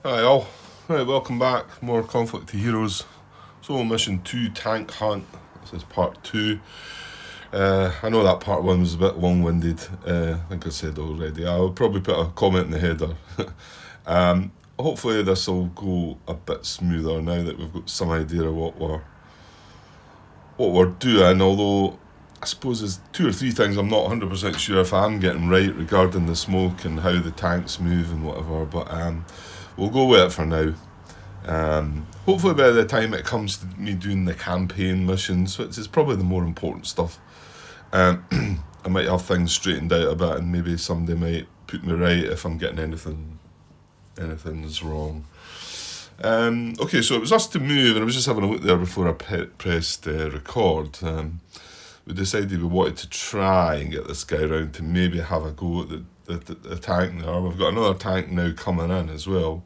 Hi all. Right, welcome back. More Conflict to Heroes. So mission 2, Tank Hunt. This is part 2. I know that part 1 was a bit long-winded. I think I said already. I'll probably put a comment in the header. Hopefully this will go a bit smoother now that we've got some idea of what we're doing. Although I suppose there's 2 or 3 things I'm not 100% sure if I'm getting right regarding the smoke and how the tanks move and whatever. But we'll go with it for now. Hopefully by the time it comes to me doing the campaign missions, which is probably the more important stuff, I might have things straightened out a bit and maybe somebody might put me right if I'm getting anything's wrong. Okay, so it was us to move, and I was just having a look there before I pressed record. We decided we wanted to try and get this guy around to maybe have a go at the tank there. We've got another tank now coming in as well.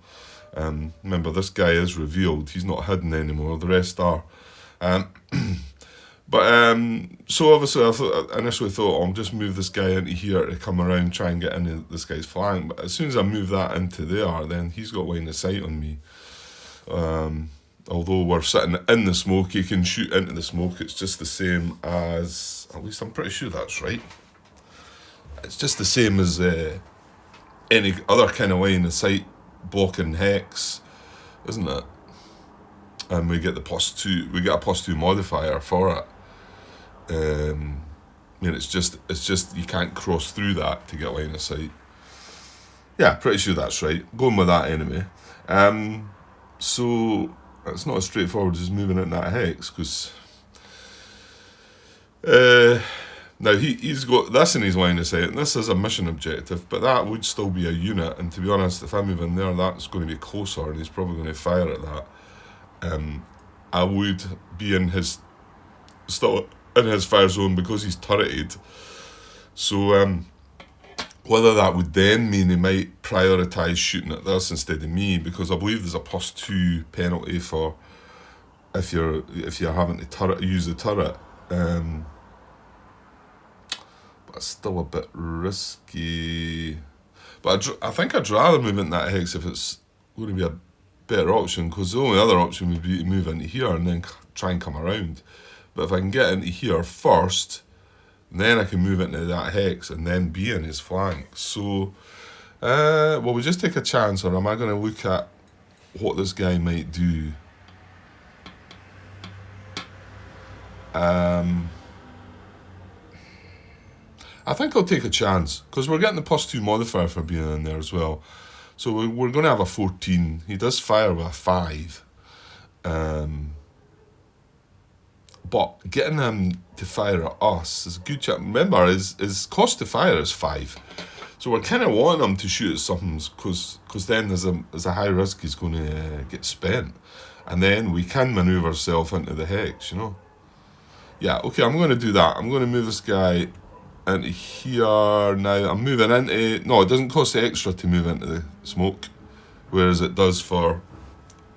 Remember, this guy is revealed. He's not hidden anymore. The rest are. So obviously I initially thought, I'll just move this guy into here to come around, try and get into this guy's flank. But as soon as I move that into there, then he's got line of sight on me. Although we're sitting in the smoke, he can shoot into the smoke. It's just the same as, at least I'm pretty sure that's right. It's just the same as any other kind of line of sight blocking hex, isn't it? And we get the +2. We get a +2 modifier for it. It's just you can't cross through that to get line of sight. Yeah, pretty sure that's right. Going with that anyway. So it's not as straightforward as moving in that hex, because now he's got this in his line of sight, and this is a mission objective, but that would still be a unit, and to be honest, if I move in there, that's going to be closer, and he's probably going to fire at that. I would be still in his fire zone because he's turreted. So whether that would then mean he might prioritise shooting at this instead of me, because I believe there's a +2 penalty for if you're having to use the turret. But it's still a bit risky. But I think I'd rather move into that hex if it's going to be a better option, because the only other option would be to move into here and then try and come around. But if I can get into here first, then I can move into that hex and then be in his flank. So, will we just take a chance, or am I going to look at what this guy might do? I think I'll take a chance, because we're getting the +2 modifier for being in there as well. So we're going to have a 14. He does fire with a 5. But getting him to fire at us is a good chance. Remember, his cost to fire is 5. So we're kind of wanting him to shoot at something, because then there's a high risk he's going to get spent. And then we can manoeuvre ourselves into the hex, you know. Yeah, okay, I'm going to do that. I'm going to move this guy into here now. I'm moving into... No, it doesn't cost extra to move into the smoke, whereas it does for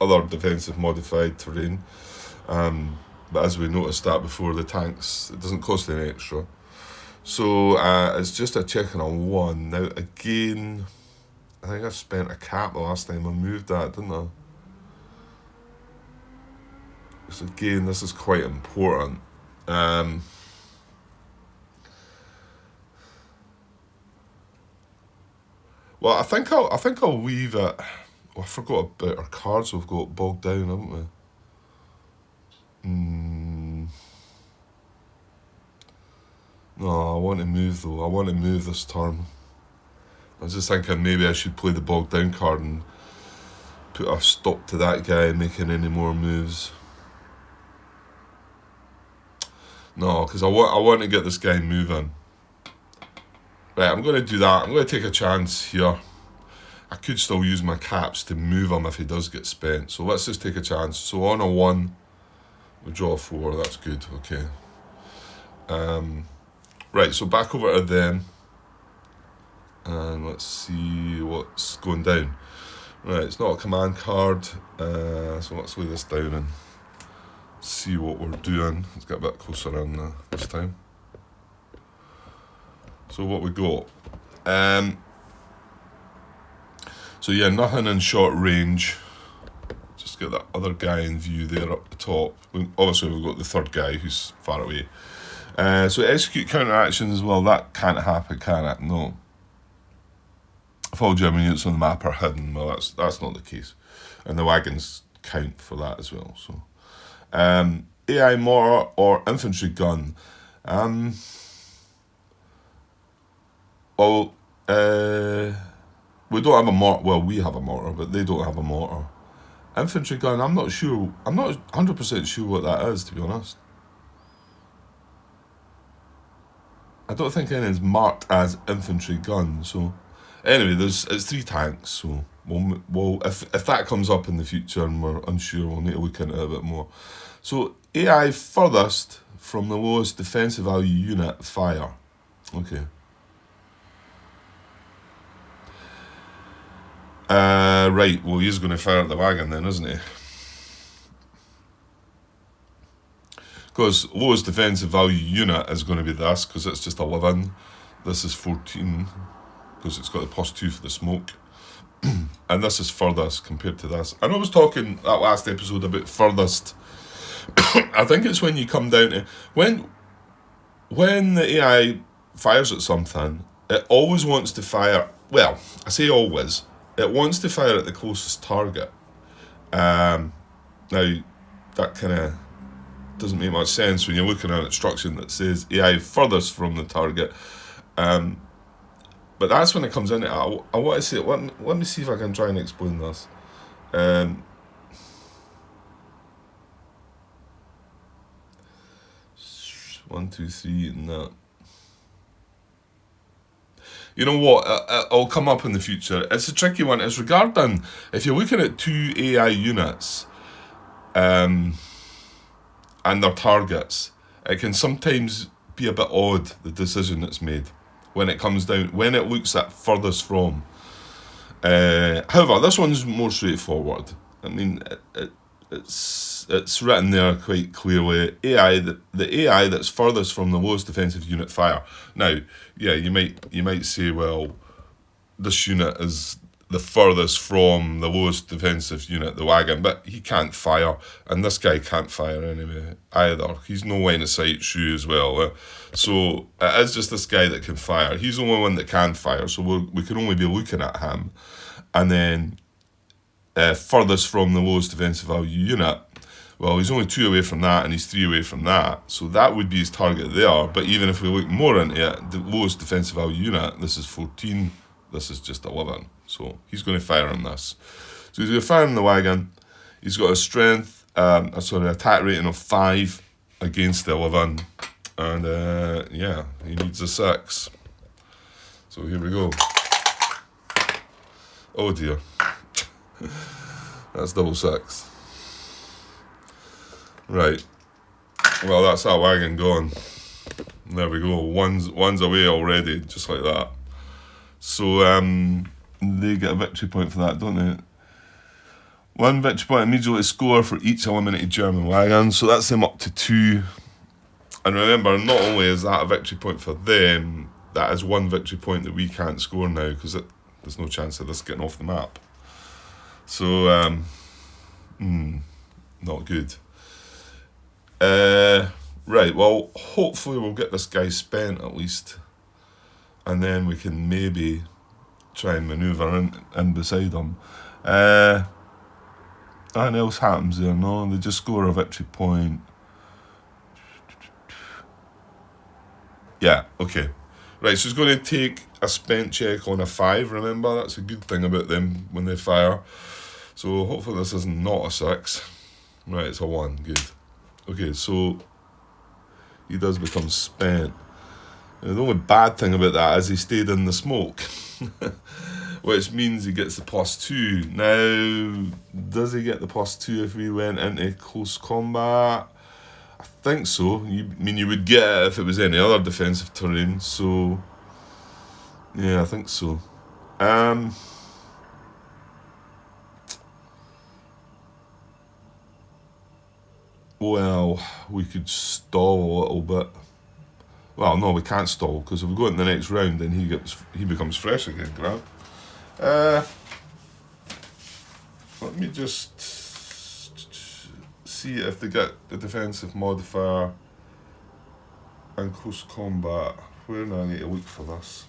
other defensive modified terrain. But as we noticed that before, the tanks, it doesn't cost any extra. So it's just a checking on 1. Now again, I think I spent a cap the last time I moved that, didn't I? So again, this is quite important. Well, I think I'll leave it. Oh, I forgot about our cards. We've got bogged down, haven't we? No, I want to move though. I want to move this turn. I was just thinking maybe I should play the bogged down card and put a stop to that guy making any more moves. No, because I want to get this guy moving. Right, I'm going to do that. I'm going to take a chance here. I could still use my caps to move him if he does get spent. So let's just take a chance. So on a 1, we draw a 4. That's good. Okay. Right, so back over to them. And let's see what's going down. Right, it's not a command card. So let's lay this down and see what we're doing. Let's get a bit closer in this time. So what we got. So yeah, nothing in short range. Just get that other guy in view there up the top. Obviously we've got the third guy who's far away. So execute counteractions, well that can't happen, can it? No. If all German units on the map are hidden, well that's not the case. And the wagons count for that as well. So AI mortar or infantry gun. We don't have a mortar. Well, we have a mortar, but they don't have a mortar. Infantry gun, I'm not sure. I'm not 100% sure what that is, to be honest. I don't think anything's marked as infantry gun. So, anyway, it's 3 tanks. So, we'll if that comes up in the future and we're unsure, we'll need to look into it a bit more. So, AI furthest from the lowest defensive value unit fire. Okay. Right, well, he's going to fire at the wagon then, isn't he? Because lowest defensive value unit is going to be this, because it's just 11. This is 14, because it's got the +2 for the smoke. And this is furthest compared to this. I know I was talking that last episode about furthest. I think it's when you come down to... When the AI fires at something, it always wants to fire... Well, I say always... It wants to fire at the closest target. Now, that kind of doesn't make much sense when you're looking at an instruction that says AI furthest from the target. But that's when it comes in. I want to say, let me see if I can try and explain this. 1, 2, 3, and that. You know what? It'll come up in the future. It's a tricky one. It's regarding if you're looking at 2 AI units, and their targets, it can sometimes be a bit odd, the decision that's made when it comes down, when it looks at furthest from. However, this one's more straightforward. I mean, it's written there quite clearly. The AI that's furthest from the lowest defensive unit fire. Now, yeah, you might say, well, this unit is the furthest from the lowest defensive unit, the wagon, but he can't fire, and this guy can't fire anyway either. He's no line of sight shoe as well. So it is just this guy that can fire. He's the only one that can fire, so we can only be looking at him. And then furthest from the lowest defensive value unit, well, he's only 2 away from that, and he's 3 away from that. So that would be his target there. But even if we look more into it, the lowest defensive value unit, this is 14, this is just 11. So he's going to fire on this. So he's going to fire on the wagon. He's got a strength, attack rating of 5 against 11. And yeah, he needs a 6. So here we go. Oh dear. That's double 6. Right. Well, that's that wagon gone. There we go. One's away already, just like that. So they get a victory point for that, don't they? 1 victory point immediately score for each eliminated German wagon. So that's them up to 2. And remember, not only is that a victory point for them, that is 1 victory point that we can't score now, because there's no chance of this getting off the map. So, not good. Right, well, hopefully we'll get this guy spent at least, and then we can maybe try and manoeuvre in beside him. Nothing else happens there, no? They just score a victory point. Yeah, okay. Right, so it's going to take a spent check on a 5, remember? That's a good thing about them when they fire. So hopefully this is not a 6. Right, it's a 1, good. Okay, so he does become spent. Now, the only bad thing about that is he stayed in the smoke, which means he gets the +2. Now, does he get the +2 if we went into close combat? I think so. You would get it if it was any other defensive terrain, so yeah, I think so. Well, we could stall a little bit. Well, no, we can't stall, because if we go into the next round, then he becomes fresh again, Grant. let me just see if they get the defensive modifier and close combat. Where do I need to look for this?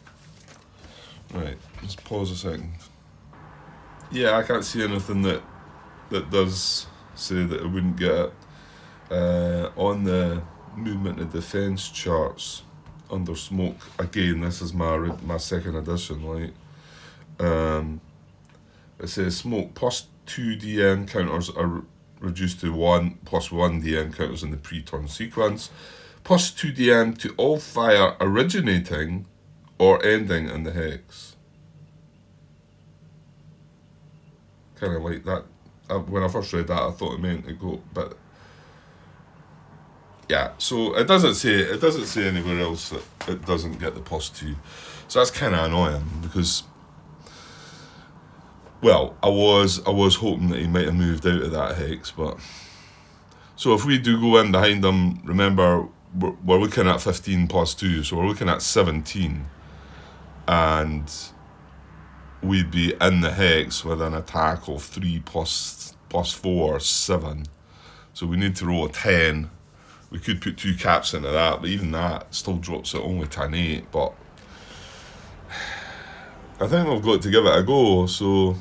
Right, let's pause a second. Yeah, I can't see anything that does say that it wouldn't get it. On the movement and defense charts under smoke, again, this is my second edition, like, it says smoke plus 2 DN counters are reduced to 1 plus 1 DN counters in the pre-turn sequence, plus 2 DN to all fire originating or ending in the hex. Kind of like that. When I first read that, I thought it meant to go, but yeah. So it doesn't say anywhere else that it doesn't get the plus 2. So that's kind of annoying because, well, I was hoping that he might have moved out of that hex, but so if we do go in behind him, remember we're looking at 15 plus 2, so we're looking at 17, and we'd be in the hex with an attack of 3 plus 4, 7. So we need to roll a 10. We could put 2 caps into that, but even that still drops it only to an 8. But I think we've got to give it a go. So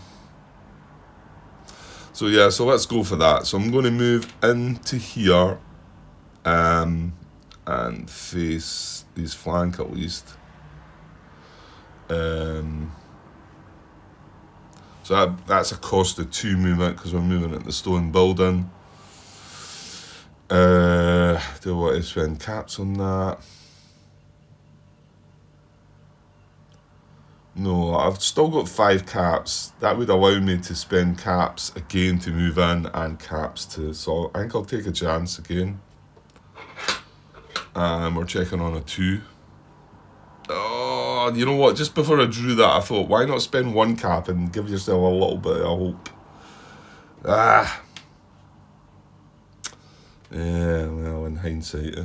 yeah, so let's go for that. So I'm going to move into here and face his flank at least. So that's a cost of 2 movement because we're moving at the stone building. Do I want to spend caps on that? No, I've still got 5 caps. That would allow me to spend caps again to move in and caps to... So I think I'll take a chance again. And we're checking on a 2. Oh, you know what? Just before I drew that, I thought, why not spend 1 cap and give yourself a little bit of hope? Yeah, well, in hindsight.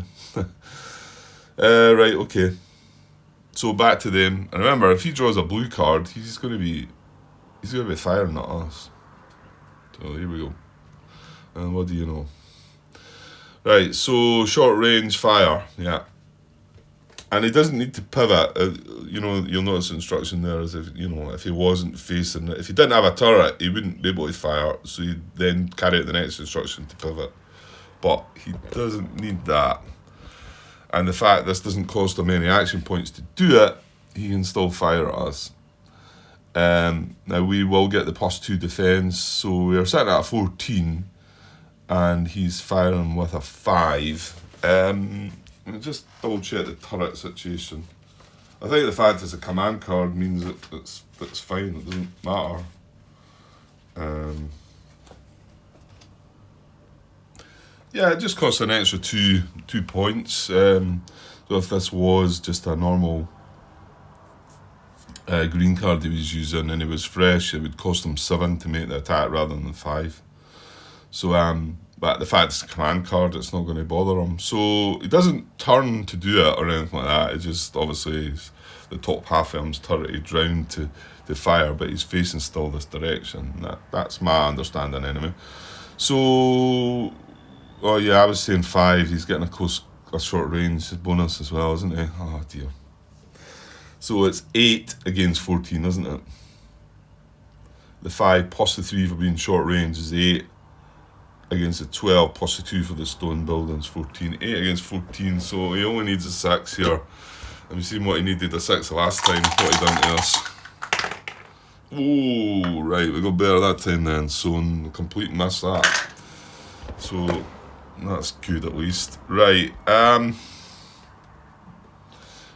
Right, okay. So back to them. And remember, if he draws a blue card, he's going to be firing at us. So here we go. And what do you know? Right, so short range fire, yeah. And he doesn't need to pivot. You'll notice the instruction there is if he wasn't facing it, if he didn't have a turret, he wouldn't be able to fire. So he'd then carry out the next instruction to pivot. But he doesn't need that. And the fact this doesn't cost him any action points to do it, he can still fire at us. Now we will get the plus 2 defense, so we're sitting at a 14, and he's firing with a 5. Let me just double check the turret situation. I think the fact it's a command card means that it's fine, it doesn't matter. Yeah, it just costs an extra 2 points. So if this was just a normal green card he was using and it was fresh, it would cost him 7 to make the attack rather than 5. So but the fact it's a command card, it's not going to bother him. So he doesn't turn to do it or anything like that. It just obviously the top half of him's turreted round to fire, but he's facing still this direction. That's my understanding anyway. So, oh yeah, I was saying 5. He's getting a short range bonus as well, isn't he? Oh dear. So it's 8 against 14, isn't it? The 5 plus the 3 for being short range is 8 against the 12 plus the 2 for the stone buildings, 14. 8 against 14, so he only needs a 6 here. Have you seen what he needed a 6 last time? What he done to us? Oh, right, we got better that time then, so complete miss that. So that's good at least. Right, right,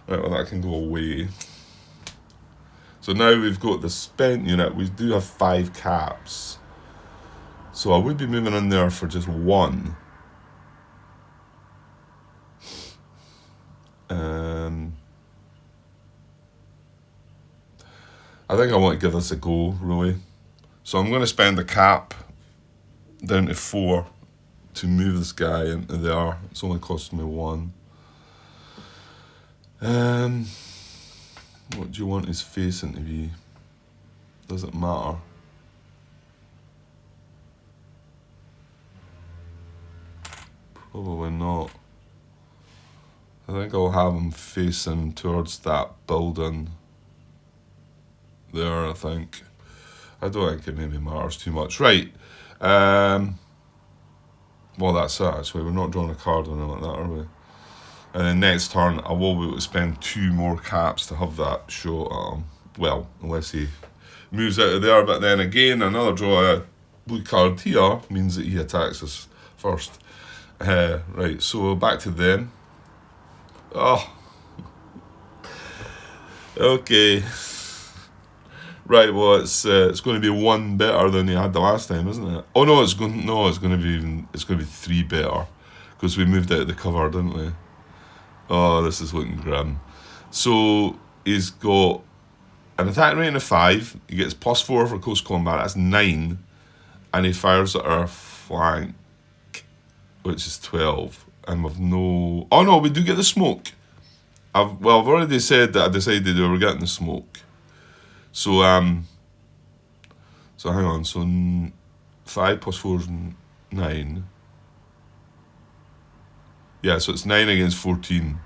well that can go away. So now we've got the spent unit. We do have 5 caps. So I would be moving in there for just 1. I think I want to give this a go, really. So I'm going to spend a cap down to 4 to move this guy into there. It's only costing me 1. What do you want his facing to be? Doesn't matter. Probably not. I think I'll have him facing towards that building there, I think. I don't think it maybe matters too much. Right. Well, that's it, actually. We're not drawing a card on him like that, are we? And then next turn, I will be able to spend 2 more caps to have that shot at him. Well, unless he moves out of there. But then again, another draw a blue card here means that he attacks us first. Right, so back to them. Oh. Okay. Right, well, it's going to be 1 better than he had the last time, isn't it? Oh no, it's going to be 3 better because we moved out of the cover, didn't we? Oh, this is looking grim. So he's got an attack rating of 5. He gets +4 for close combat. That's 9, and he fires at our flank, which is 12. And we've no. Oh no, we do get the smoke. I've already said that I decided we were getting the smoke. So hang on. So 5 + 4 is 9. Yeah, so it's 9 against 14.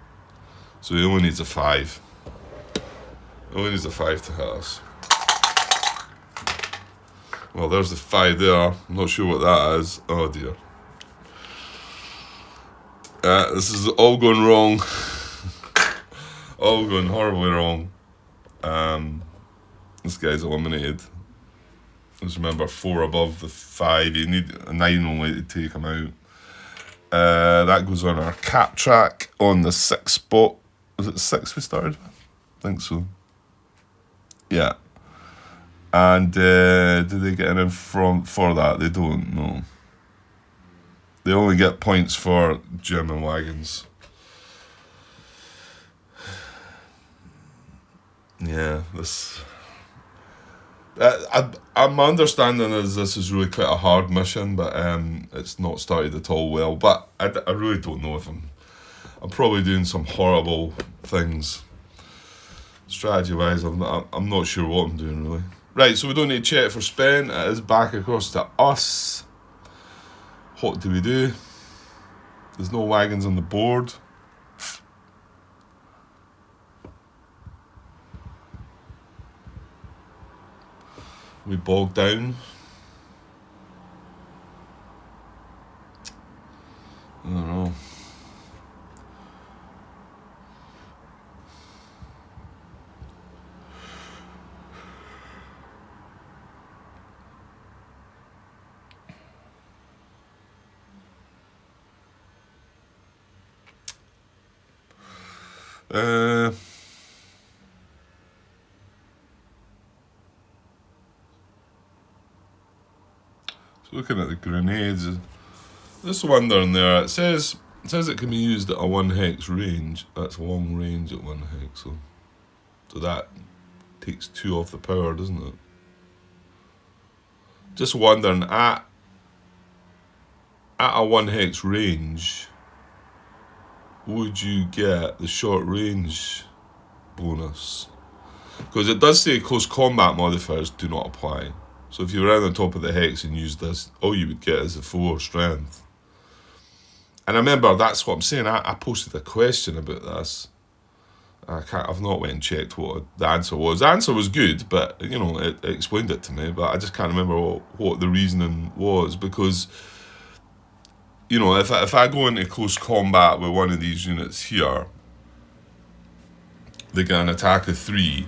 So he only needs a 5. He only needs a 5 to hit us. Well, there's the 5 there. I'm not sure what that is. Oh dear. This is all going wrong. All going horribly wrong. This guy's eliminated. Just remember 4 above the 5. You need a 9 only to take him out. That goes on our cap track on the 6th spot. Was it 6 we started with? I think so. Yeah. And do they get in for that? They don't, no. They only get points for German wagons. Yeah, this... my understanding is this is really quite a hard mission, but it's not started at all well. But I really don't know if I'm probably doing some horrible things. Strategy-wise, I'm not sure what I'm doing, really. Right, so we don't need to check for spend. It is back across to us. What do we do? There's no wagons on the board. We bog down. I don't know. Looking at the grenades, this one down there, it says it can be used at a 1 hex range. That's long range at 1 hex, so that takes 2 off the power, doesn't it? Just wondering, at a 1 hex range, would you get the short range bonus? Because it does say close combat modifiers do not apply. So if you were on the top of the hex and used this, all you would get is a 4 strength. And I remember, that's what I'm saying, I posted a question about this. I've not went and checked what the answer was. The answer was good, but, you know, it explained it to me, but I just can't remember what the reasoning was, because, you know, if I go into close combat with one of these units here, they get an attack of 3,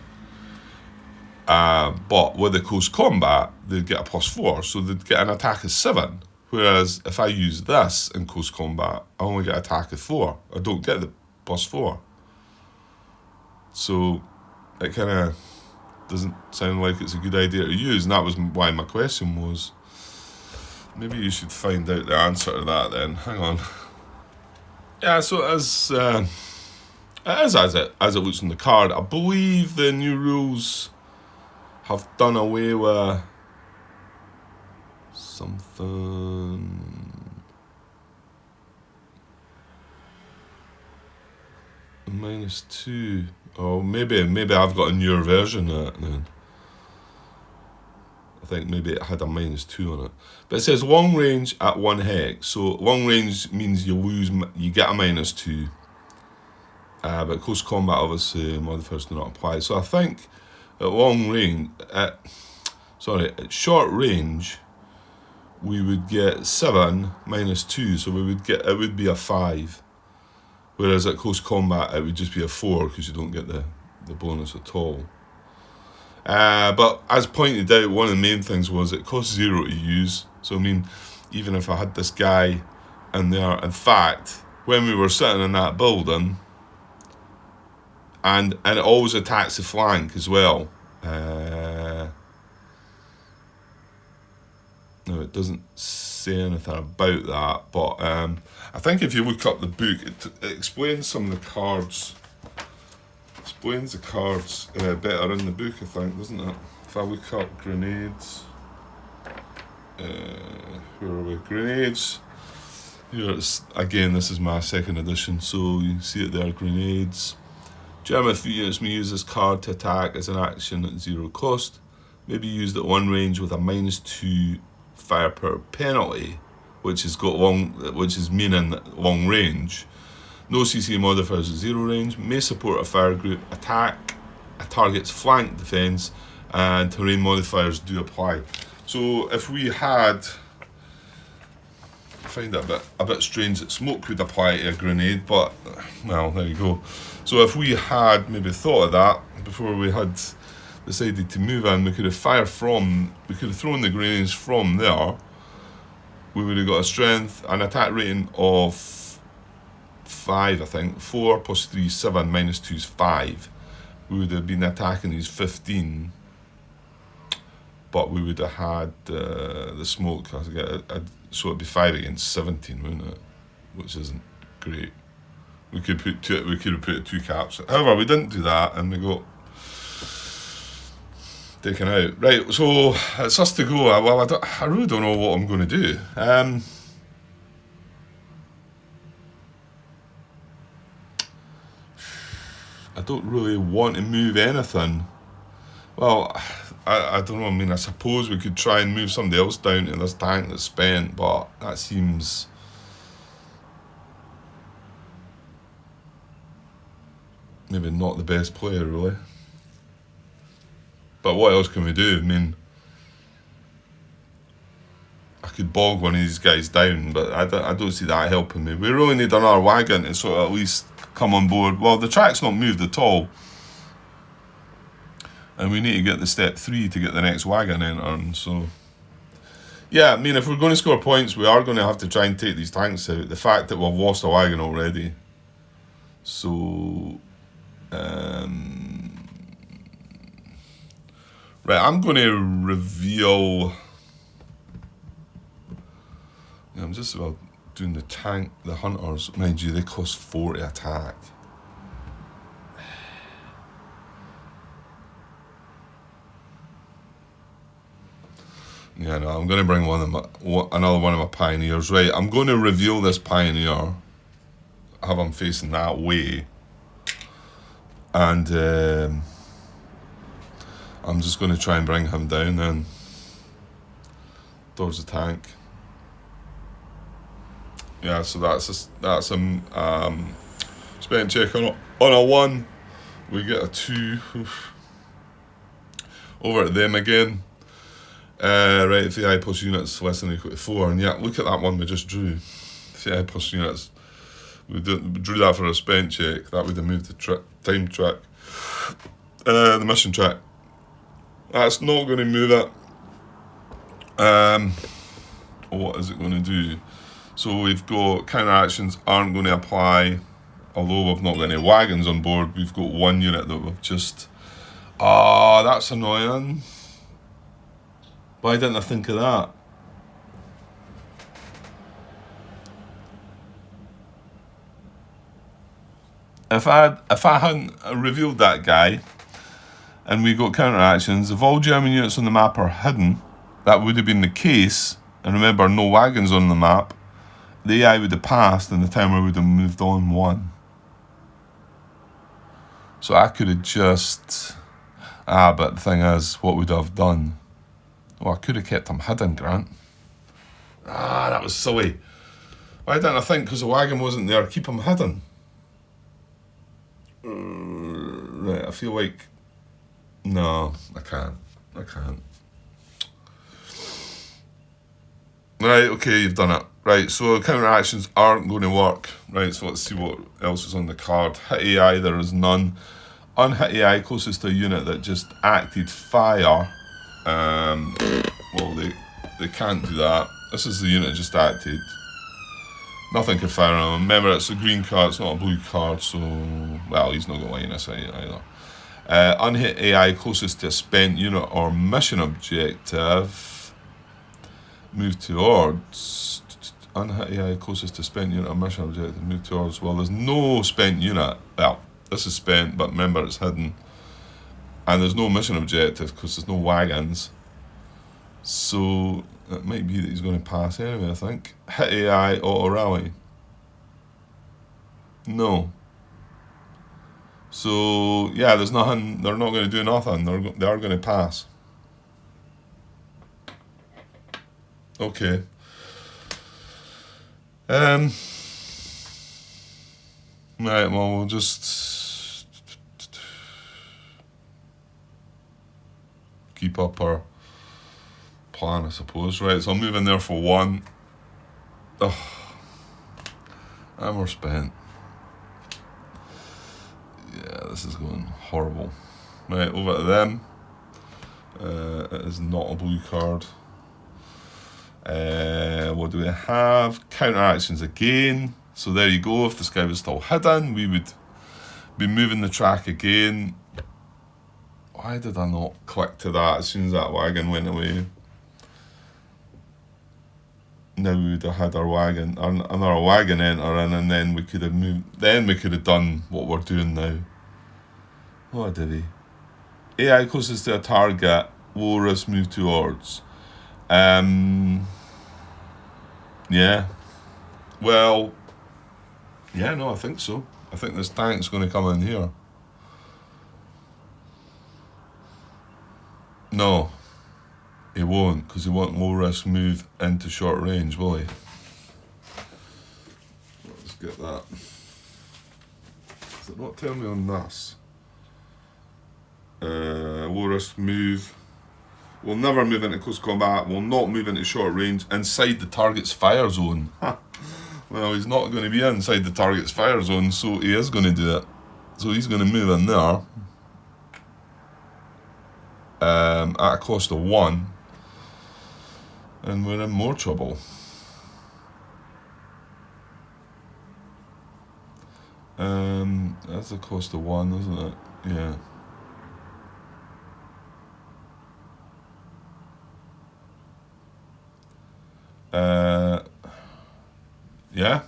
but with the close combat, they'd get a +4, so they'd get an attack of 7. Whereas if I use this in close combat, I only get an attack of 4. I don't get the +4. So it kind of doesn't sound like it's a good idea to use, and that was why my question was. Maybe you should find out the answer to that then. Hang on. Yeah, so it is as it looks on the card. I believe the new rules have done away with something. -2. Oh, maybe I've got a newer version of it then. I think maybe it had a -2 on it. But it says long range at 1 hex. So long range means you get a -2. But close combat, obviously, modifiers do not apply. So I think at long range, at short range, we would get 7 -2. So it would be a 5. Whereas at close combat, it would just be a 4 because you don't get the bonus at all. But as pointed out, one of the main things was it costs 0 to use. So I mean, even if I had this guy in there, in fact, when we were sitting in that building, and it always attacks the flank as well. No, it doesn't say anything about that, but I think if you look up the book, it explains some of the cards. Explains the cards better in the book, I think, doesn't it? If I look up grenades, where are we? Grenades. Here again, this is my second edition, so you can see it there. Grenades. German units may use this card to attack as an action at 0 cost. May be used at 1 range with a -2 firepower penalty, which is meaning long range. No CC modifiers at 0 range. May support a fire group attack a target's flank defense, and terrain modifiers do apply. So if we had, I find it a bit strange that smoke would apply to a grenade, but well, there you go. So if we had maybe thought of that before we had decided to move in, we could have thrown the grenades from there. We would have got a strength, an attack rating of 5, I think. 4 plus 3 is 7, -2 is 5. We would have been attacking these 15, but we would have had the smoke. So it'd be 5 against 17, wouldn't it? Which isn't great. We could have put 2 caps. However, we didn't do that, and we got taken out. Right, so it's us to go. Well, I really don't know what I'm going to do. I don't really want to move anything. Well, I don't know. I mean, I suppose we could try and move somebody else down to this tank that's spent, but that seems maybe not the best player, really. But what else can we do? I mean, I could bog one of these guys down, but I don't see that helping me. We really need another wagon to sort of at least come on board. Well, the track's not moved at all, and we need to get the step 3 to get the next wagon in. So yeah, I mean, if we're going to score points, we are going to have to try and take these tanks out. The fact that we've lost a wagon already, so right, I'm going to reveal. Yeah, I'm just about doing the tank, the hunters. Mind you, they cost 4 to attack. Yeah, no, I'm going to bring another one of my pioneers. Right, I'm going to reveal this pioneer. Have him facing that way, and I'm just going to try and bring him down then towards the tank. Yeah, so that's spent check on a 1. We get a 2. Oof. Over at them again. Right, if the I plus units less than or equal to 4, and yeah, look at that one we just drew. If the I plus units, we drew that for a spent check. That would have moved the time track, the mission track. That's not going to move it. What is it going to do? So we've got counter actions aren't going to apply, although we've not got any wagons on board. We've got 1 unit that we've just. That's annoying. Why didn't I think of that? If I hadn't revealed that guy, and we got counter actions, if all German units on the map are hidden, that would have been the case. And remember, no wagons on the map. The AI would have passed, and the timer would have moved on 1. So I could have just. But the thing is, what would I have done? Oh, I could have kept him hidden, Grant. Ah, that was silly. Why didn't I think, because the wagon wasn't there, keep him hidden? Right, I feel like... No, I can't. Right, okay, you've done it. Right, so counteractions aren't going to work. Right, so let's see what else is on the card. Hit AI, there is none. Unhit AI, closest to a unit that just acted fire. Well, they can't do that. This is the unit that just acted. Nothing can fire on him. Remember, it's a green card, it's not a blue card, so... Well, he's not got line of sight either. Unhit AI, closest to a spent unit or mission objective. Move towards. Unhit AI, closest to spent unit or mission objective. Move towards. Well, there's no spent unit. Well, this is spent, but remember, it's hidden. And there's no mission objective because there's no wagons. So it might be that he's going to pass anyway, I think. Hit AI, auto rally. No. So yeah, there's nothing. They're not going to do nothing. They are going to pass. Okay. Right. Well, we'll just keep up our plan, I suppose. Right. So I'll move in there for one. Oh, I'm spent. Yeah, this is going horrible. Right, over to them. It is not a blue card. What do we have? Counteractions again. So there you go. If this guy was still hidden, we would be moving the track again. Why did I not click to that as soon as that wagon went away? Now we would have had our wagon, another wagon enter in, and then we could have moved. Then we could have done what we're doing now. Oh, did he? AI closest to a target, low risk move towards. Yeah. Well, yeah, no, I think so. I think this tank's going to come in here. No, he won't, because he won't low risk move into short range, will he? Let's get that. Does it not tell me on this? Low risk move. Will never move into close combat. Will not move into short range inside the target's fire zone. Well, he's not going to be inside the target's fire zone, so he is going to do it. So he's going to move in there. At a cost of 1. And we're in more trouble. That's a cost of 1, isn't it? Yeah. Yeah.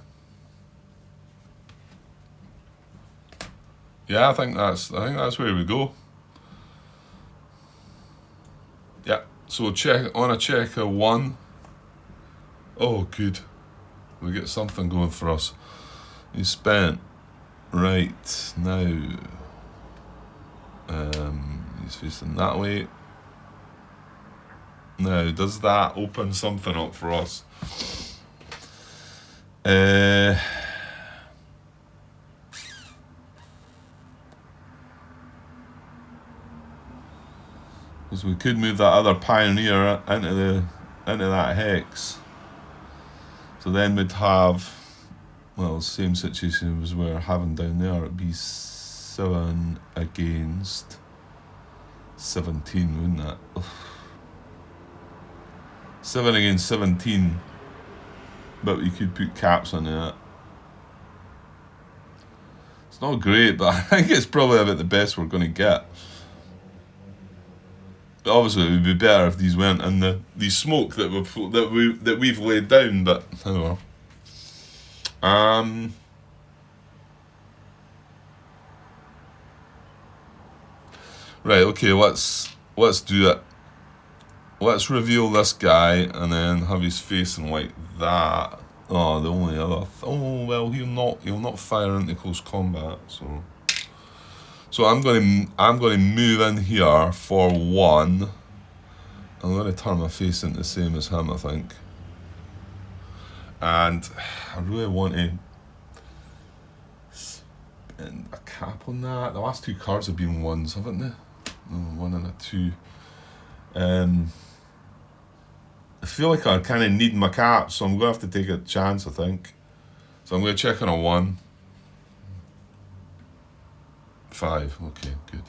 Yeah, I think that's where we go. Yeah. So check on a checker 1. Oh, good. We get something going for us. He's spent. Right now. He's facing that way. Now, does that open something up for us? Because we could move that other pioneer into that hex. So then we'd have, well, same situation as we're having down there. It'd be 7 against 17, wouldn't it? Ugh. 7 against 17, but we could put caps on it. It's not great, but I think it's probably about the best we're going to get. But obviously, it would be better if these weren't in the smoke that we've laid down. But oh well. Right. Okay. Let's do it. Let's reveal this guy and then have his facing like that. Oh, the only other. Oh well, he'll not fire into close combat. So I'm going to move in here for 1, I'm going to turn my face into the same as him, I think. And I really want to spend a cap on that. The last two cards have been ones, haven't they? No, 1 and a 2. I feel like I kind of need my cap, so I'm going to have to take a chance, I think. So I'm going to check on a 1. 5, okay, good.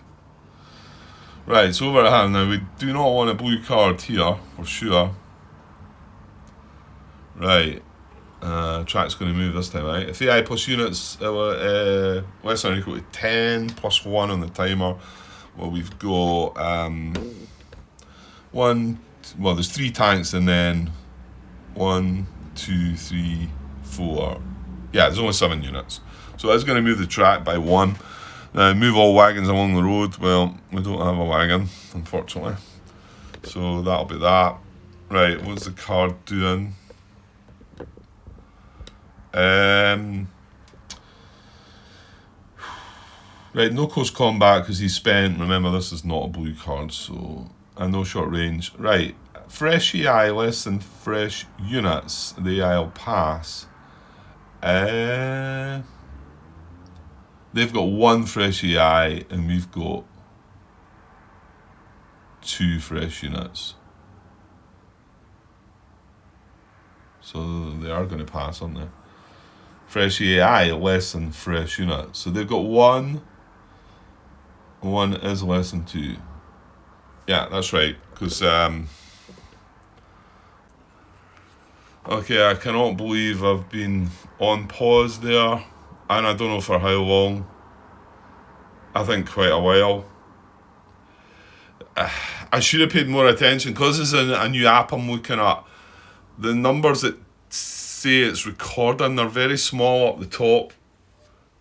Right, so over at hand now, we do not want a blue card here, for sure. Right, track's going to move this time, right? If AI plus units less than or equal to 10 plus 1 on the timer, well, we've got there's 3 tanks and then 1, 2, 3, 4. Yeah, there's only 7 units. So it's going to move the track by 1. Move all wagons along the road. Well, we don't have a wagon, unfortunately. So that'll be that. Right, what's the card doing? Right, no close combat because he's spent. Remember, this is not a blue card, so... And no short range. Right, fresh EI less than fresh units. The EI will pass. They've got 1 fresh EI and we've got 2 fresh units. So they are going to pass, aren't they? Fresh EI less than fresh units. So they've got 1. 1 is less than 2. Yeah, that's right. Because, okay, I cannot believe I've been on pause there. And I don't know for how long. I think quite a while. I should have paid more attention because it's a new app I'm looking at. The numbers that say it's recording, they're very small up the top.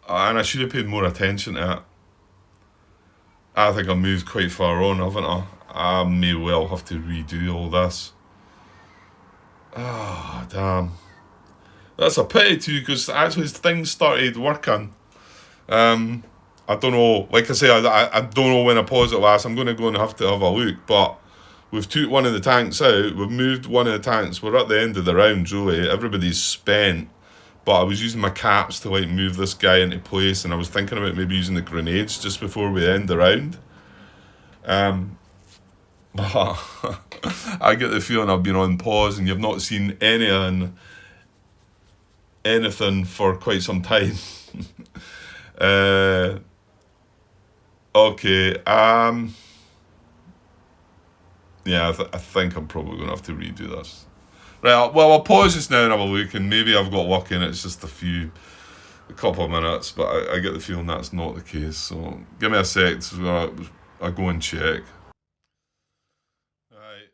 And I should have paid more attention to it. I think I moved quite far on, haven't I? I may well have to redo all this. Ah, oh, damn. That's a pity too, because actually things started working. I don't know, like I say, I don't know when I pause it last. I'm going to go and have a look, but we've took one of the tanks out, we've moved one of the tanks, we're at the end of the round really, everybody's spent, but I was using my caps to like move this guy into place, and I was thinking about maybe using the grenades just before we end the round. But I get the feeling I've been on pause and you've not seen anything for quite some time. Okay, yeah, I think I'm probably going to have to redo this. Right, well, I'll pause this now and have a look, and maybe I've got lucky and it's just a couple of minutes, but I get the feeling that's not the case, so give me a sec so I go and check. Right,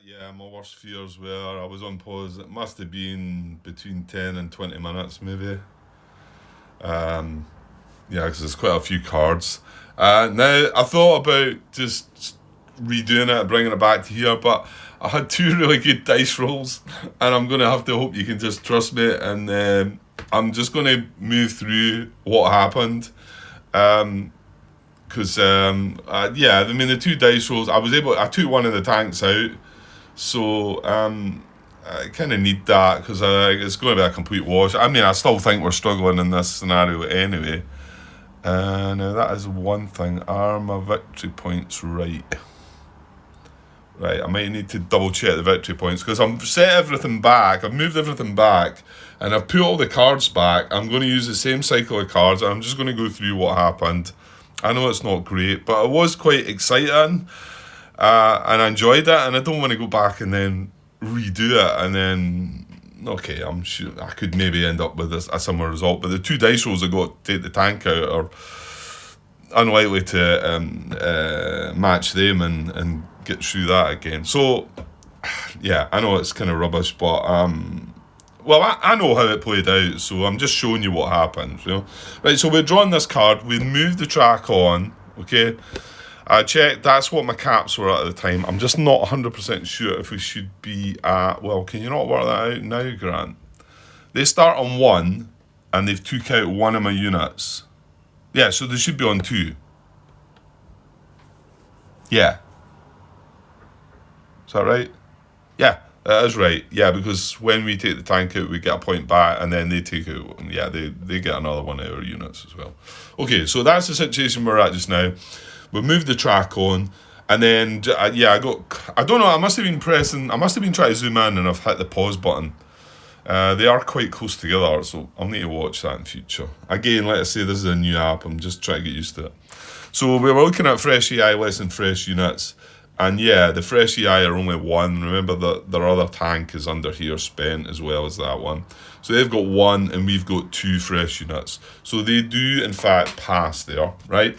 yeah, my worst fears were I was on pause. It must have been between 10 and 20 minutes, maybe. Yeah, because there's quite a few cards. Now, I thought about just redoing it, bringing it back to here, but I had 2 really good dice rolls, and I'm going to have to hope you can just trust me, and I'm just going to move through what happened. Because, yeah, I mean, the 2 dice rolls, I took one of the tanks out, so I kind of need that, because it's going to be a complete wash. I mean, I still think we're struggling in this scenario anyway. Now that is one thing. Are my victory points right? Right, I might need to double check the victory points, because I've set everything back, I've moved everything back, and I've put all the cards back. I'm going to use the same cycle of cards, and I'm just going to go through what happened. I know it's not great, but it was quite exciting, and I enjoyed it, and I don't want to go back and then redo it, and then, okay, I'm sure I could maybe end up with a similar result, but the 2 dice rolls I got to take the tank out are unlikely to match them and get through that again. So, yeah, I know it's kind of rubbish, but well, I know how it played out, so I'm just showing you what happened, you know. Right, so we're drawing this card, we moved the track on, okay. I checked, that's what my caps were at the time. I'm just not 100% sure if we should be at, well, can you not work that out now, Grant? They start on 1, and they've took out 1 of my units. Yeah, so they should be on 2. Yeah. Is that right? Yeah, that is right. Yeah, because when we take the tank out, we get a point back, and then they take out, yeah, they get another one out of our units as well. Okay, so that's the situation we're at just now. We moved the track on, and then, yeah, I don't know, I must have been trying to zoom in, and I've hit the pause button. They are quite close together, so I'll need to watch that in future. Again, like I say, this is a new app, I'm just trying to get used to it. So we were looking at fresh EI less than fresh units. And yeah, the fresh EI are only one. Remember that their other tank is under here spent as well as that one. So they've got one and we've got 2 fresh units. So they do in fact pass there, right?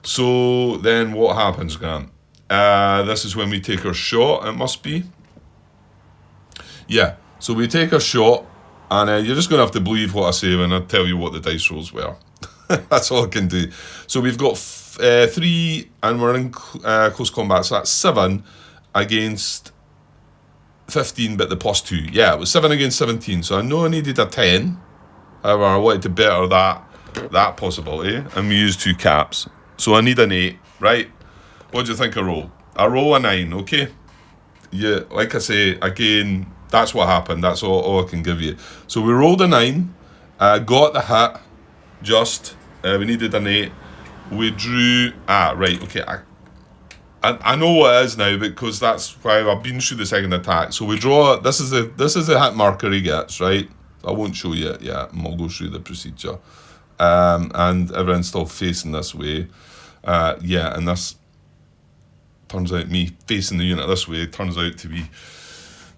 So then what happens, Grant? This is when we take our shot, it must be. Yeah, so we take our shot, and you're just going to have to believe what I say when I tell you what the dice rolls were. That's all I can do. So we've got 3, and we're in close combat, so that's 7 against 15, but the +2. Yeah, it was 7 against 17, so I know I needed a 10. However, I wanted to better that possibility, and we used 2 caps. So I need an 8, right? What do you think I roll? I roll a 9, okay? Yeah, like I say, again, that's what happened. That's all I can give you. So we rolled a 9, got the hit, just, we needed an 8. We drew, right, okay, I know what it is now, because that's why I've been through the second attack. So we draw, this is the hit marker he gets, right? I won't show you it yet, and we'll go through the procedure. And everyone's still facing this way. Yeah, and this turns out, me facing the unit this way turns out to be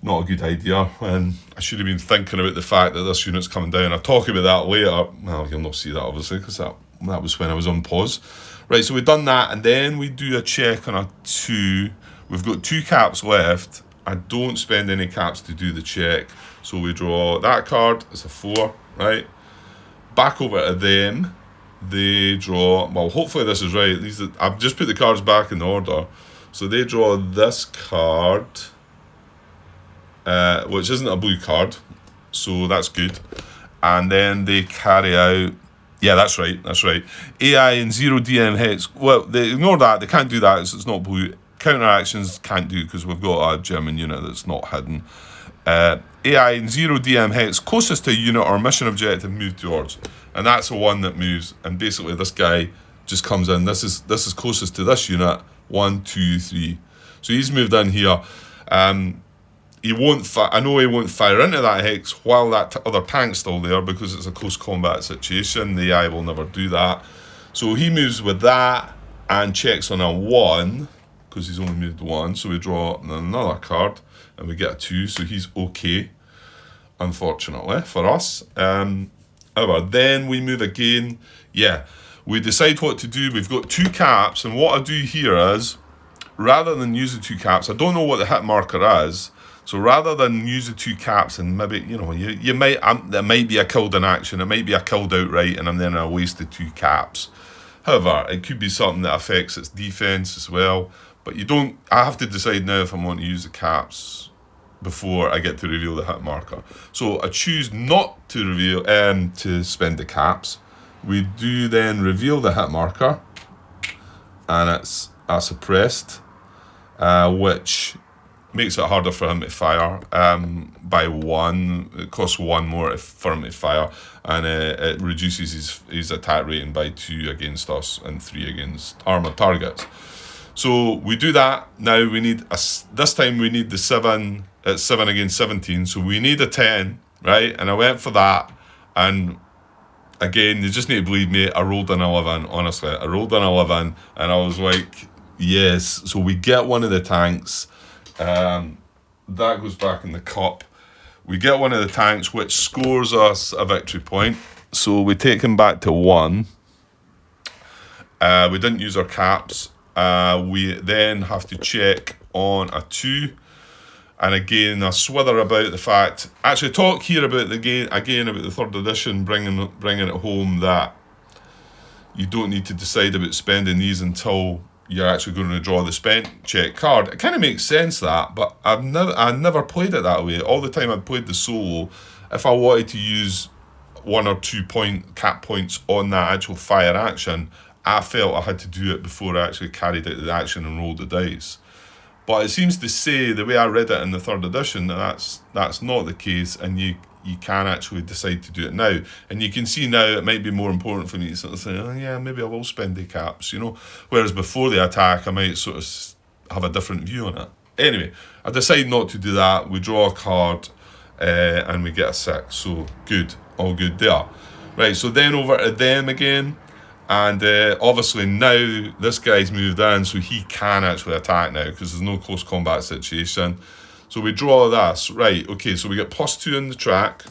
not a good idea, and I should have been thinking about the fact that this unit's coming down. I'll talk about that later. Well, you'll not see that obviously, because that was when I was on pause. Right, so we've done that, and then we do a check on a 2. We've got 2 caps left. I don't spend any caps to do the check, so we draw that card. It's a 4, right? Back over to them. They draw, well, hopefully this is right. I've just put the cards back in order. So they draw this card, which isn't a blue card, so that's good. And then they carry out, yeah, that's right. AI and 0 DM hex. Well, they ignore that. They can't do that. It's not blue. Counter actions can't do, because we've got a German unit that's not hidden. AI and 0 DM hex closest to a unit or mission objective move towards, and that's the one that moves. And basically, this guy just comes in. This is closest to this unit. 1, 2, 3. So he's moved in here. He won't. I know he won't fire into that hex while that other tank's still there, because it's a close combat situation. The AI will never do that. So he moves with that and checks on a 1, because he's only moved 1. So we draw another card and we get a 2. So he's okay, unfortunately for us. However, then we move again. Yeah, we decide what to do. We've got 2 caps, and what I do here is, rather than use the 2 caps, I don't know what the hit marker is. So rather than use the 2 caps, and maybe, you might, there might be a killed in action, it might be a killed outright, and then I wasted 2 caps. However, it could be something that affects its defense as well. But I have to decide now if I want to use the caps before I get to reveal the hit marker. So I choose not to reveal, to spend the caps. We do then reveal the hit marker, and it's a suppressed, which makes it harder for him to fire by 1. It costs 1 more for him to fire, and it reduces his attack rating by 2 against us and 3 against armoured targets. So we do that. Now we need this time we need the 7. It's 7 against 17, so we need a 10, right? And I went for that, and again, you just need to believe me, I rolled an 11. Honestly, I rolled an 11, and I was like, yes. So we get one of the tanks. That goes back in the cup. We get one of the tanks, which scores us a victory point. So we take him back to 1. We didn't use our caps. We then have to check on a 2. And again, I swither about the fact, actually talk here about about the 3rd edition, bringing it home that you don't need to decide about spending these until you're actually going to draw the spent check card. It kind of makes sense, that, but I never played it that way. All the time I'd played the solo, if I wanted to use 1 or 2 cap points on that actual fire action, I felt I had to do it before I actually carried out the action and rolled the dice. But it seems to say, the way I read it in the 3rd edition, that's not the case, and you can actually decide to do it now. And you can see now it might be more important for me to sort of say, oh yeah, maybe I will spend decaps, you know. Whereas before the attack, I might sort of have a different view on it. Anyway, I decide not to do that. We draw a card, and we get a 6. So good, all good there. Right, so then over to them again. And obviously now this guy's moved in, so he can actually attack now because there's no close combat situation. So we draw this. Right, okay, so we get +2 in the track.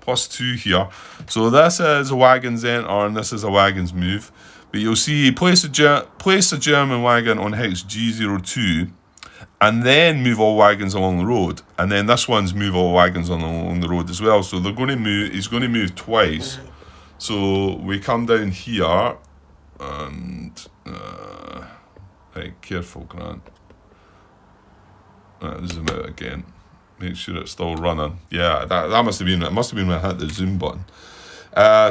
+2 here. So this is a wagon's enter and this is a wagon's move. But you'll see, place a German wagon on hex G02 and then move all wagons along the road. And then this one's move all wagons along the road as well. So they're going to move, he's going to move twice. So we come down here and right, careful, Grant. Zoom out again. Make sure it's still running. Yeah, that must have been it. Must have been when I hit the zoom button.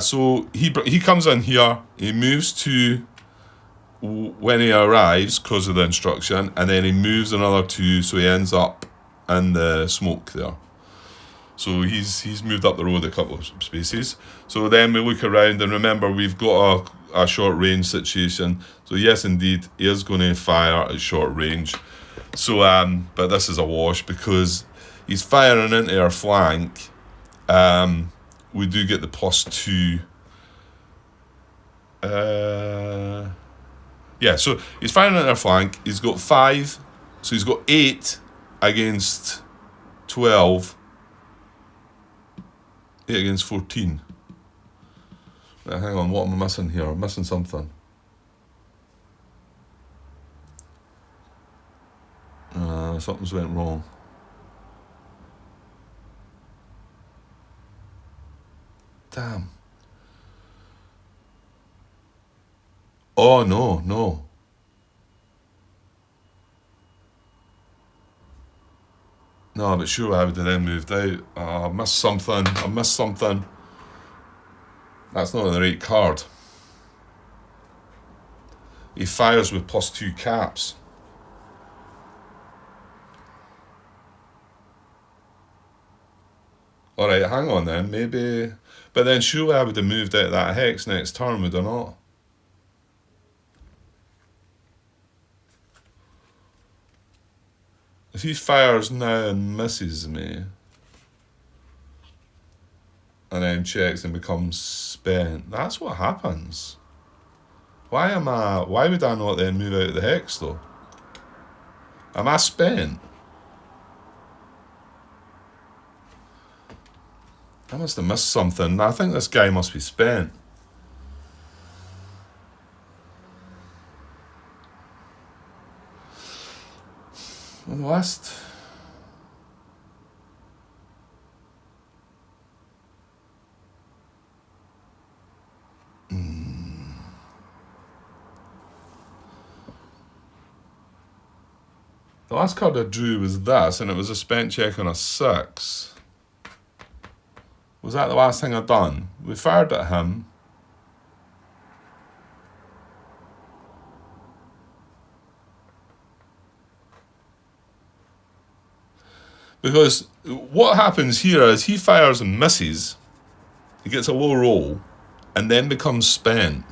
So he comes in here. He moves to when he arrives because of the instruction, and then he moves another 2, so he ends up in the smoke there. So he's moved up the road a couple of spaces. So then we look around, and remember we've got a short range situation. So yes, indeed, he is going to fire at short range. So but this is a wash because he's firing into our flank. We do get the +2. Yeah, so he's firing into our flank. He's got 5, so he's got 8 against 12. 8 against 14. Right, hang on, what am I missing here? I'm missing something. Something's went wrong. Damn. Oh, no. No, but sure I would have then moved out. I missed something. That's not the right card. He fires with +2 caps. Alright, hang on then, maybe... But then surely I would have moved out that hex next turn, would I not? If he fires now and misses me, and then checks and becomes spent, that's what happens. Why would I not then move out of the hex though? Am I spent? I must have missed something. I think this guy must be spent. Well, the last... The last card I drew was this, and it was a spent check on a 6. Was that the last thing I'd done? We fired at him. Because what happens here is he fires and misses, he gets a low roll, and then becomes spent.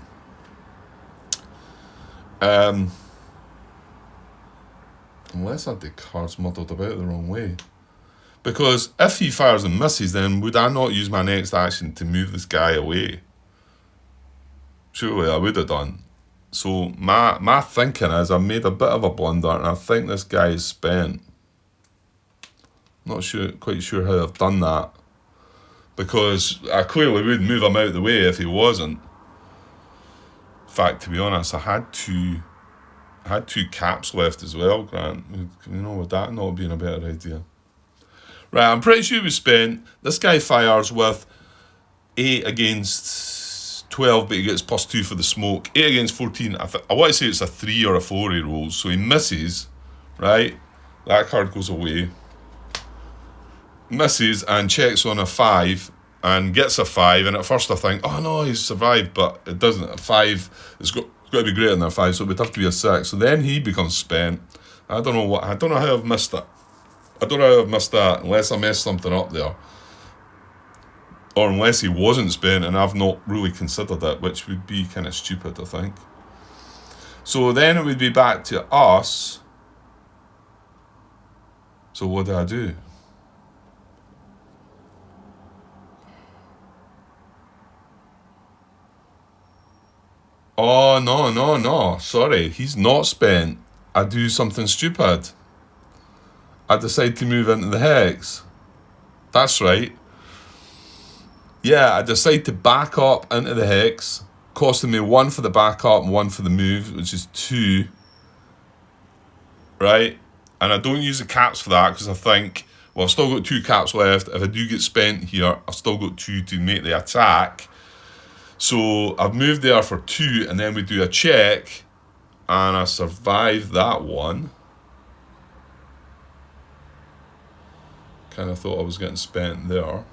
Unless I had the cards muddled about the wrong way. Because if he fires and misses, then would I not use my next action to move this guy away? Surely I would have done. So my thinking is I've made a bit of a blunder, and I think this guy is spent. Not quite sure how I've done that. Because I clearly would move him out of the way if he wasn't. In fact, to be honest, I had two caps left as well, Grant. You know, would that not have been a better idea? Right, I'm pretty sure he was spent. This guy fires with 8 against 12, but he gets +2 for the smoke. 8 against 14. I want to say it's a 3 or a 4 he rolls. So he misses, right? That card goes away. Misses and checks on a 5 and gets a 5. And at first I think, oh no, he's survived, but it doesn't. A 5, it's got to be greater than a 5, so it would have to be a 6. So then he becomes spent. I don't know how I've missed it. I don't know how I've missed that, unless I messed something up there. Or unless he wasn't spent and I've not really considered it, which would be kind of stupid, I think. So then it would be back to us. So what do I do? Oh, no. Sorry, he's not spent. I do something stupid. I decide to move into the hex. That's right. Yeah, I decide to back up into the hex, costing me 1 for the backup and 1 for the move, which is 2. Right? And I don't use the caps for that because I think, well, I've still got 2 caps left. If I do get spent here, I've still got 2 to make the attack. So I've moved there for 2, and then we do a check, and I survived that one. Kind of thought I was getting spent there.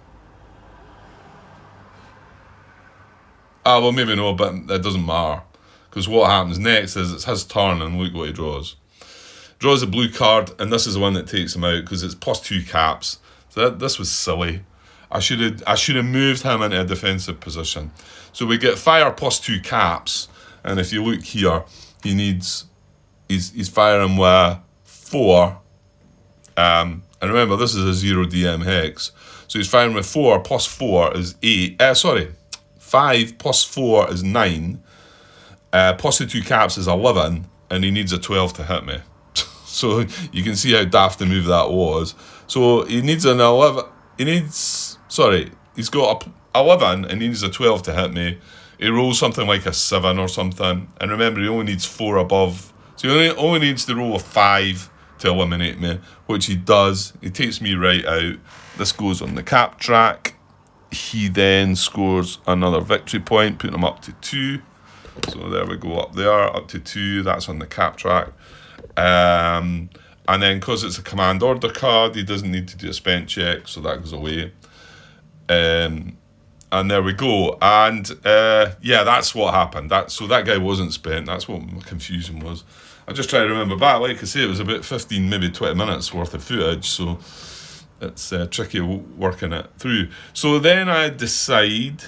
Ah, well, maybe no, but it doesn't matter. Because what happens next is it's his turn, and look what he draws. Draws a blue card, and this is the one that takes him out because it's plus 2 caps. So this was silly. I should have moved him into a defensive position. So we get fire plus 2 caps, and if you look here, he's firing with 4. And remember, this is a 0 DM hex. So he's firing with 4 plus 4 is 8. 5 plus 4 is 9. Plus the 2 caps is 11, and he needs a 12 to hit me. So you can see how daft the move that was. So he needs an 11. He's got a 11 and he needs a 12 to hit me. He rolls something like a 7 or something. And remember, he only needs 4 above. So he only needs to roll a 5 to eliminate me, which he does. He takes me right out. This goes on the cap track. He then scores another victory point, putting him up to 2. So there we go, up there, up to 2. That's on the cap track. And then because it's a command order card, he doesn't need to do a spent check, so that goes away. And there we go. And yeah, that's what happened. So that guy wasn't spent. That's what my confusion was. I just try to remember back. Like I say, it was about 15, maybe 20 minutes worth of footage, so it's tricky working it through. So then I decide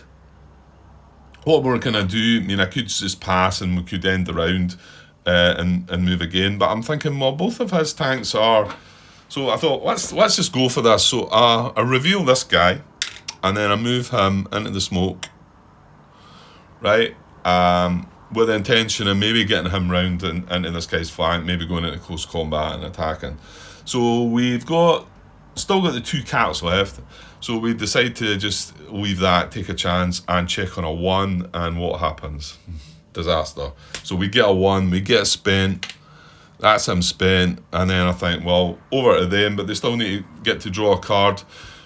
what we're going to do. I mean, I could just pass and we could end the round and move again. But I'm thinking, well, both of his tanks are... So I thought, let's just go for this. So I reveal this guy, and then I move him into the smoke, right? With the intention of maybe getting him round into this guy's flank, maybe going into close combat and attacking. So we've still got the 2 caps left. So we decide to just leave that, take a chance, and check on a 1, and what happens? Disaster. So we get a 1, we get spent. That's him spent, and then I think, well, over to them, but they still need to get to draw a card.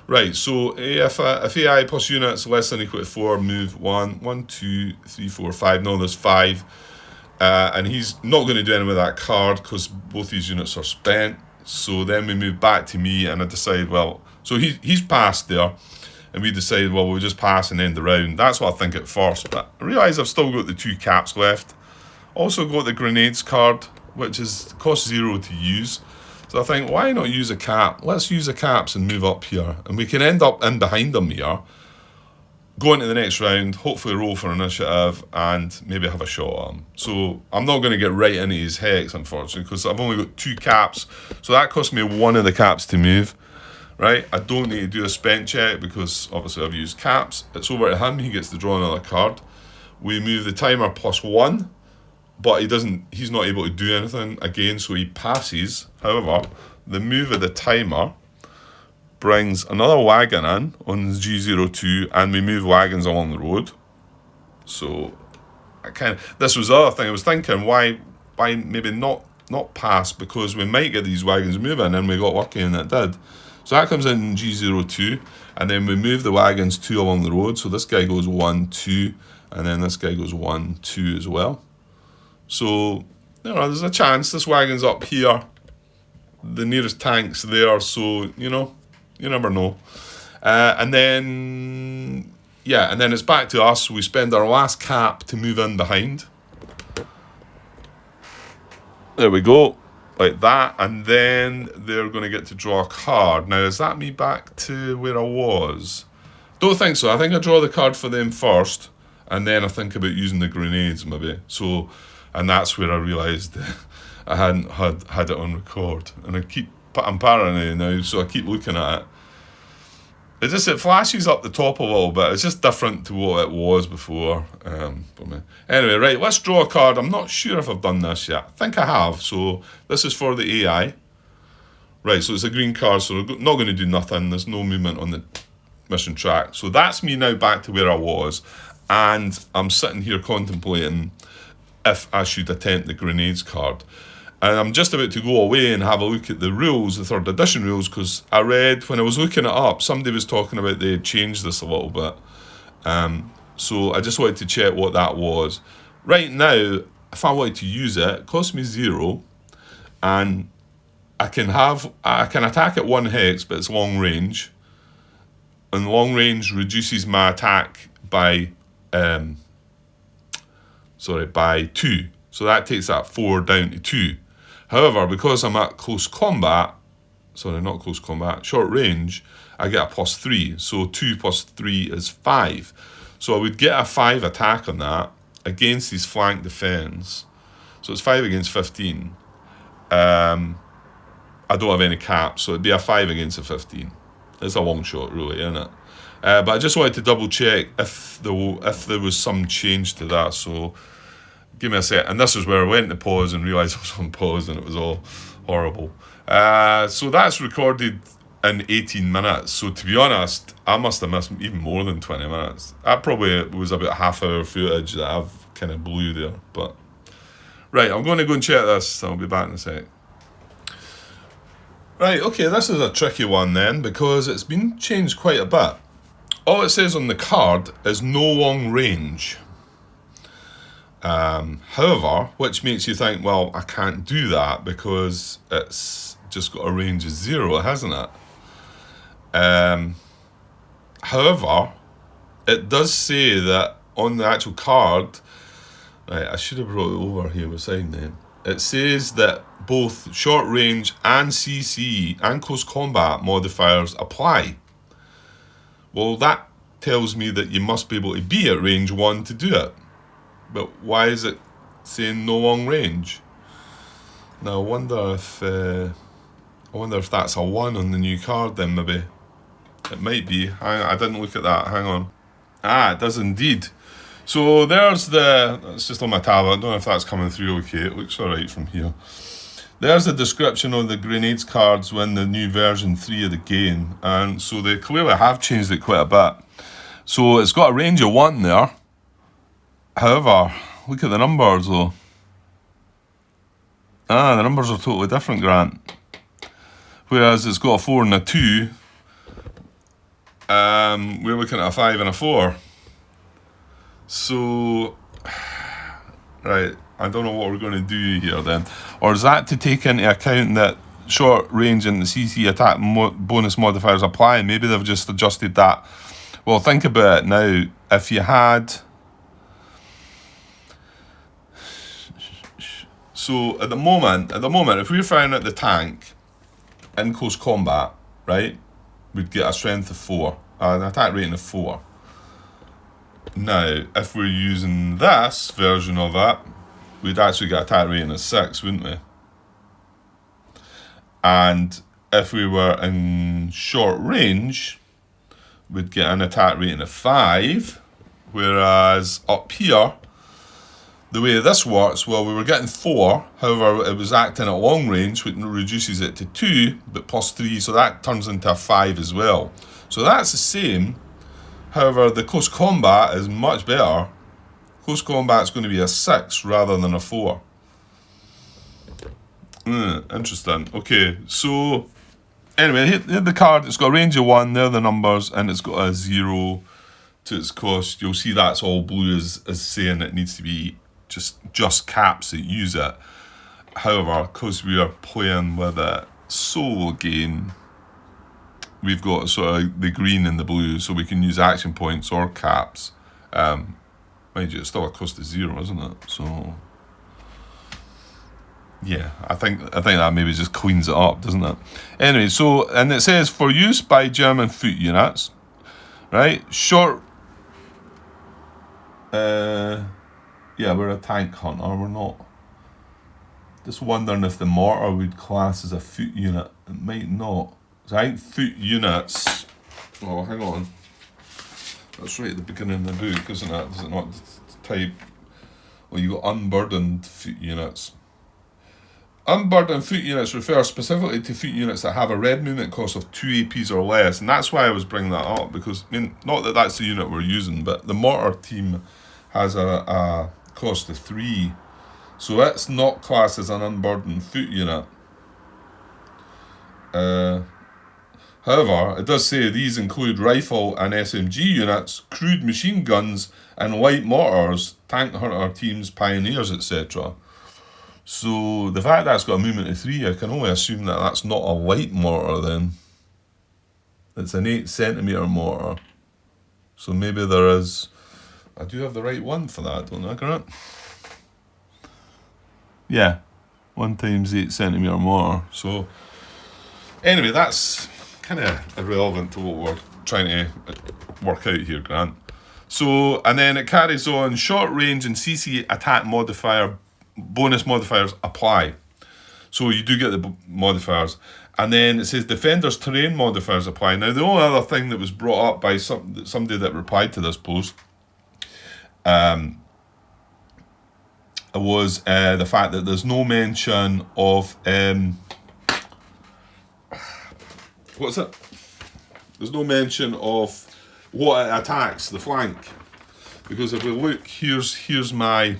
Right, so if AI plus units less than or equal to 4, move 1, 2, 3, 4, 5. No, there's 5. And he's not going to do anything with that card because both these units are spent. So then we move back to me, and I decide, well, so he's passed there, and we decide, well, we'll just pass and end the round. That's what I think at first, but I realise I've still got the 2 caps left. Also got the grenades card, which costs 0 to use. So I think, why not use a cap? Let's use the caps and move up here. And we can end up in behind them here, go into the next round, hopefully roll for initiative, and maybe have a shot at him. So I'm not going to get right into his hex, unfortunately, because I've only got 2 caps. So that cost me 1 of the caps to move, right? I don't need to do a spent check because obviously I've used caps. It's over to him. He gets to draw another card. We move the timer plus 1. But he's not able to do anything again, so he passes. However, the move of the timer brings another wagon in on G02, and we move wagons along the road. So this was the other thing I was thinking, why maybe not pass, because we might get these wagons moving, and we got lucky and it did. So that comes in G02, and then we move the wagons 2 along the road. So this guy goes 1, 2, and then this guy goes 1, 2 as well. So, there's a chance this wagon's up here. The nearest tank's there, so, you never know. And then it's back to us. We spend our last cap to move in behind. There we go. like that, and then they're going to get to draw a card. Now, is that me back to where I was? Don't think so. I think I draw the card for them first, and then I think about using the grenades maybe. So, and that's where I realised I hadn't had it on record, and I'm paranoid now, so I keep looking at it. It flashes up the top a little bit. It's just different to what it was before. For me. Anyway, right, let's draw a card. I'm not sure if I've done this yet. I think I have. So this is for the AI. Right, so it's a green card, so we're not going to do nothing. There's no movement on the mission track. So that's me now back to where I was. And I'm sitting here contemplating if I should attempt the grenades card. And I'm just about to go away and have a look at the rules, the 3rd edition rules, because I read, when I was looking it up, somebody was talking about they had changed this a little bit. So I just wanted to check what that was. Right now, if I wanted to use it, it costs me 0, and I can attack at 1 hex, but it's long range. And long range reduces my attack by 2. So that takes that 4 down to 2. However, because I'm at short range, I get a +3. So 2 + 3 is 5. So I would get a 5 attack on that against his flank defense. So it's 5 against 15. I don't have any caps, so it'd be a 5 against a 15. It's a long shot, really, isn't it? But I just wanted to double check if there was some change to that. So give me a sec. And this is where I went to pause and realised I was on pause, and it was all horrible. So that's recorded in 18 minutes. So to be honest, I must have missed even more than 20 minutes. That probably was about half-hour footage that I've kind of blew there. But right, I'm going to go and check this. I'll be back in a sec. Right, okay, this is a tricky one then, because it's been changed quite a bit. All it says on the card is no long range. However, which makes you think, well, I can't do that because it's just got a range of 0, hasn't it? However, it does say that on the actual card, right, I should have brought it over here beside me. It says that both short range and CC and close combat modifiers apply. Well, that tells me that you must be able to be at range 1 to do it. But why is it saying no long range? Now I wonder if that's a 1 on the new card then maybe. It might be. I didn't look at that. Hang on. It does indeed. So there's it's just on my tablet. I don't know if that's coming through okay. It looks alright from here. There's the description of the grenades cards when the new version 3 of the game. And so they clearly have changed it quite a bit. So it's got a range of 1 there. However, look at the numbers though. The numbers are totally different, Grant. Whereas it's got a 4 and a 2. We're looking at a 5 and a 4. So, right, I don't know what we're going to do here then. Or is that to take into account that short range and the CC attack bonus modifiers apply? Maybe they've just adjusted that. Well, think about it now. If you had... So at the moment, if we were firing at the tank in close combat, right, we'd get a strength of 4, an attack rating of 4. Now, if we're using this version of it, we'd actually get an attack rating of 6, wouldn't we? And if we were in short range, we'd get an attack rating of 5, whereas up here, the way this works, well, we were getting 4, however, it was acting at long range, which reduces it to 2, but +3, so that turns into a 5 as well. So that's the same, however, the close combat is much better. Close combat is going to be a 6 rather than a 4. Interesting. Okay, so anyway, here's the card. It's got a range of 1, there are the numbers, and it's got a 0 to its cost. You'll see that's all blue as saying it needs to be just caps that use it. However, because we are playing with a solo game, we've got sort of the green and the blue, so we can use action points or caps. Mind you, it's still a cost of 0, isn't it? So Yeah, I think that maybe just cleans it up, doesn't it? Anyway, so, and it says for use by German foot units, right? Short. Yeah, we're a tank hunter. We're not. Just wondering if the mortar would class as a foot unit. It might not. So I think foot units. Oh, hang on. That's right at the beginning of the book, isn't it? Is it not type? Well, you got unburdened foot units. Unburdened foot units refer specifically to foot units that have a red movement cost of 2 APs or less, and that's why I was bringing that up, because, I mean, not that that's the unit we're using, but the mortar team has a cost of 3, so it's not classed as an unburdened foot unit. However, it does say these include rifle and SMG units, crude machine guns, and light mortars, tank hunter teams, pioneers, etc. So the fact that it's got a movement of 3, I can only assume that that's not a light mortar then. It's an 8 centimetre mortar. So maybe there is... I do have the right one for that, don't I, Grant? Yeah, 1 times 8 centimetre mortar. So anyway, that's kind of irrelevant to what we're trying to work out here, Grant. So, and then it carries on, short range and CC attack modifier, bonus modifiers apply. So you do get the modifiers. And then it says defenders terrain modifiers apply. Now, the only other thing that was brought up by somebody that replied to this post was the fact that there's no mention of... what's it? There's no mention of what it attacks, the flank. Because if we look, here's my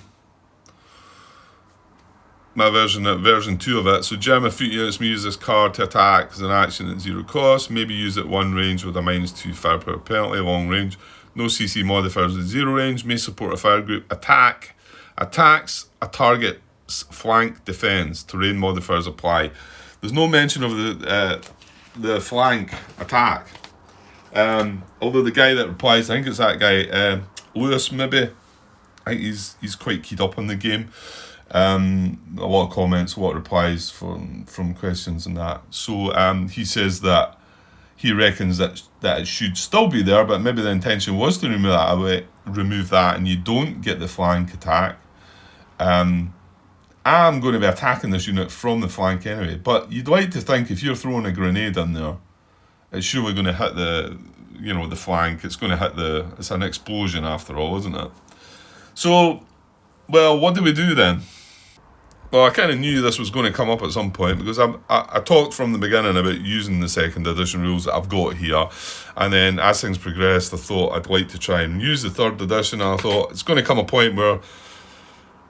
version 2 of it. So German foot units may use this card to attack as an action at 0 cost. Maybe use it 1 range with a -2 firepower penalty, long range. No CC modifiers at 0 range. May support a fire group. Attacks a target's flank defense. Terrain modifiers apply. There's no mention of the flank attack. Although the guy that replies, I think it's that guy, Lewis maybe. I think he's quite keyed up on the game. A lot of comments, a lot of replies from questions and that. So he says that he reckons that it should still be there, but maybe the intention was to remove that, and you don't get the flank attack. I'm going to be attacking this unit from the flank anyway, but you'd like to think if you're throwing a grenade in there, it's surely going to hit the flank. It's going to hit it's an explosion after all, isn't it? So, well, what do we do then? Well, I kind of knew this was going to come up at some point, because I talked from the beginning about using the 2nd edition rules that I've got here, and then as things progressed, I thought I'd like to try and use the 3rd edition, and I thought it's going to come a point where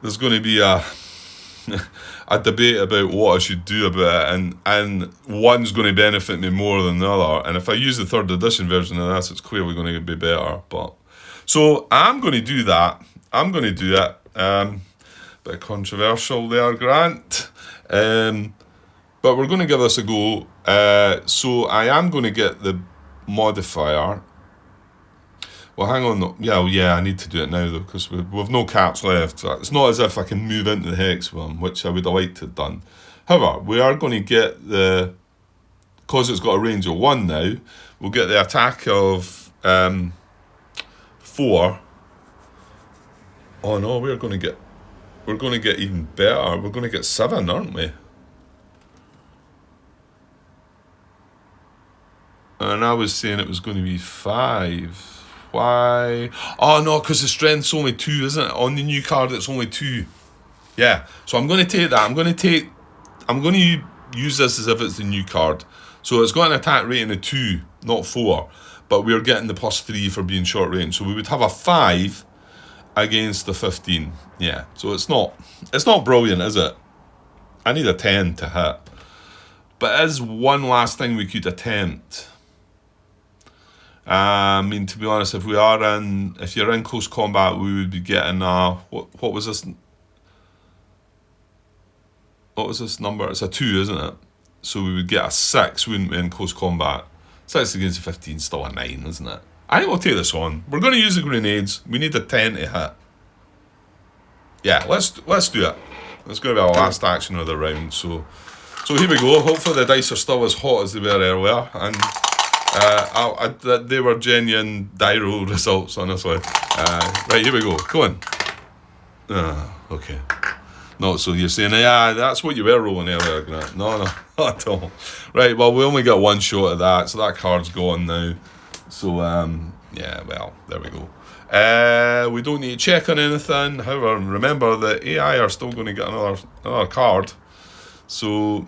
there's going to be a debate about what I should do about it, and one's going to benefit me more than the other, and if I use the 3rd edition version of this, it's clearly going to be better. But so I'm going to do that. I'm going to do it. Bit controversial there, Grant, but we're going to give this a go. So I am going to get the modifier. Well, hang on. Yeah, I need to do it now though, because we've no caps left. It's not as if I can move into the hex one, which I would have liked to have done. However, we are going to get because it's got a range of 1 now, we'll get the attack of 4. Oh no, we're going to get even better. We're going to get 7, aren't we? And I was saying it was going to be 5. Why? Oh no, because the strength's only 2, isn't it? On the new card, it's only 2. Yeah. So I'm going to take that. I'm going to use this as if it's the new card. So it's got an attack rating of 2, not 4. But we're getting the +3 for being short range. So we would have a 5 against the 15. Yeah. So it's not brilliant, is it? I need a 10 to hit. But as one last thing we could attempt. I mean, to be honest, if you're in close combat, we would be getting what was this? What was this number? It's a 2, isn't it? So we would get a 6, wouldn't we, in close combat? 6 against 15, still a 9, isn't it? I think we'll take this on. We're going to use the grenades. We need a 10 to hit. Yeah, let's do it. It's going to be our last action of the round. So here we go. Hopefully the dice are still as hot as they were earlier, and they were genuine die roll results, honestly. Right, here we go. Go on. Okay. No, so you're saying, yeah, that's what you were rolling earlier, Grant. No, not at all. Right, well, we only got one shot of that, so that card's gone now. So, yeah, well, there we go. We don't need to check on anything. However, remember the AI are still going to get another card. So,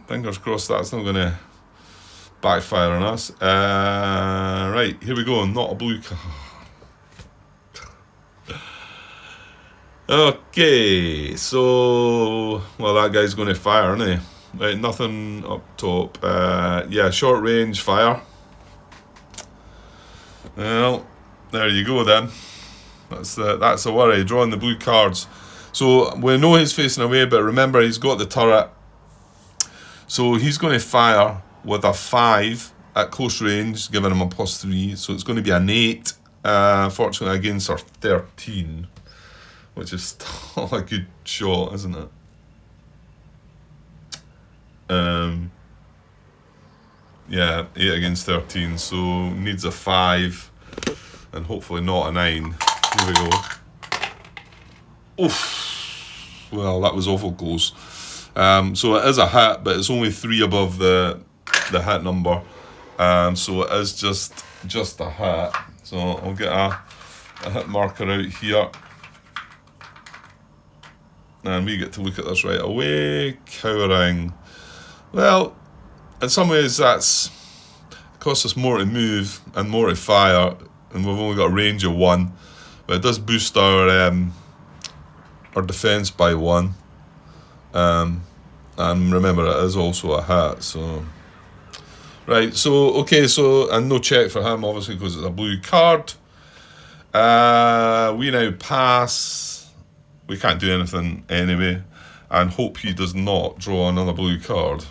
fingers crossed that's not going to backfire on us. Right, here we go. Not a blue card. Okay, so, well, that guy's going to fire, isn't he? Right, nothing up top. Yeah, short range fire. Well, there you go then. That's the worry, drawing the blue cards. So, we know he's facing away, but remember, he's got the turret. So, he's going to fire with a 5 at close range, giving him a +3. So, it's going to be an 8, fortunately, against our 13. Which is still a good shot, isn't it? Yeah, 8 against 13, so needs a 5, and hopefully not a 9. Here we go. Oof. Well, that was awful close. So it is a hit, but it's only 3 above the hit number. So it is just a hit. So I'll get a hit marker out here. And we get to look at this right away. Cowering. Well, in some ways that's costs us more to move and more to fire, and we've only got a range of 1. But it does boost our defense by 1. And remember, it is also a hit. So right. So okay. So and no check for him, obviously, because it's a blue card. We now pass. We can't do anything anyway, and hope he does not draw another blue card.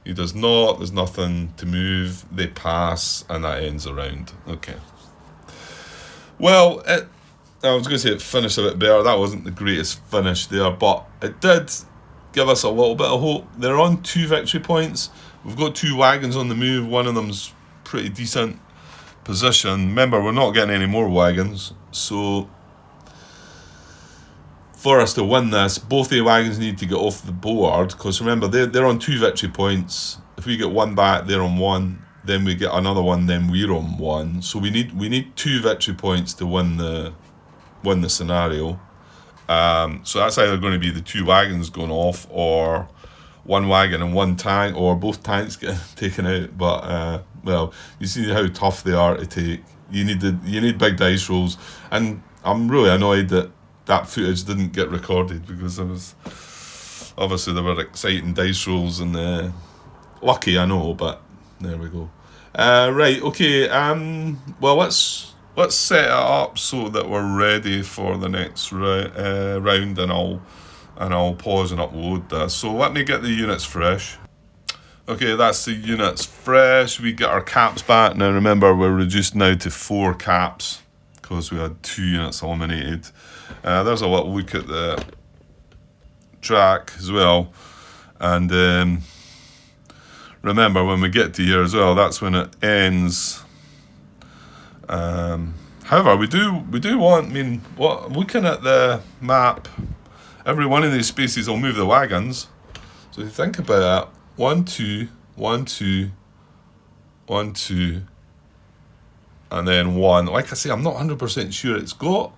He does not, there's nothing to move, they pass, and that ends the round. Okay. Well, I was going to say it finished a bit better. That wasn't the greatest finish there, but it did give us a little bit of hope. They're on 2 victory points. We've got 2 wagons on the move. One of them's pretty decent position. Remember, we're not getting any more wagons, so for us to win this, both the wagons need to get off the board, because remember, they're on 2 victory points. If we get 1 back, they're on 1, then we get another 1, then we're on 1. So we need 2 victory points to win the scenario. So that's either going to be the 2 wagons going off, or 1 wagon and 1 tank, or both tanks get taken out. But well, you see how tough they are to take. You need big dice rolls, and I'm really annoyed that footage didn't get recorded, because obviously there were exciting dice rolls, and lucky, I know, but there we go. Right, okay. Well, let's set it up so that we're ready for the next round, and I'll pause and upload this. So let me get the units fresh. Okay, that's the units fresh. We get our caps back. Now remember, we're reduced now to 4 caps, because we had 2 units eliminated. There's a little look at the track as well, and remember, when we get to here as well, that's when it ends. However, we do want, looking at the map, every one of these spaces will move the wagons. So if you think about it, 1, 2, 1, 2, 1, 2, and then 1. Like I say, I'm not 100% sure it's got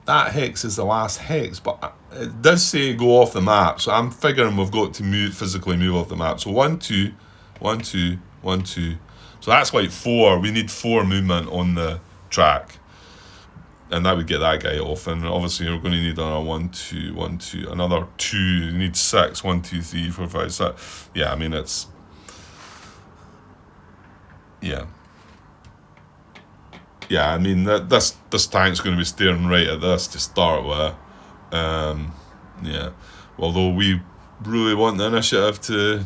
that hex is the last hex, but it does say go off the map, so I'm figuring we've got to physically move off the map. So 1, 2, 1, 2, 1, 2. So that's like 4. We need 4 movement on the track, and that would get that guy off. And obviously, we're going to need another 1, 2, 1, 2, another 2. You need 6. 1, 2, 3, 4, 5, 6. Yeah, I mean it's yeah. Yeah, I mean this tank's going to be staring right at this to start with. Yeah, although we really want the initiative to.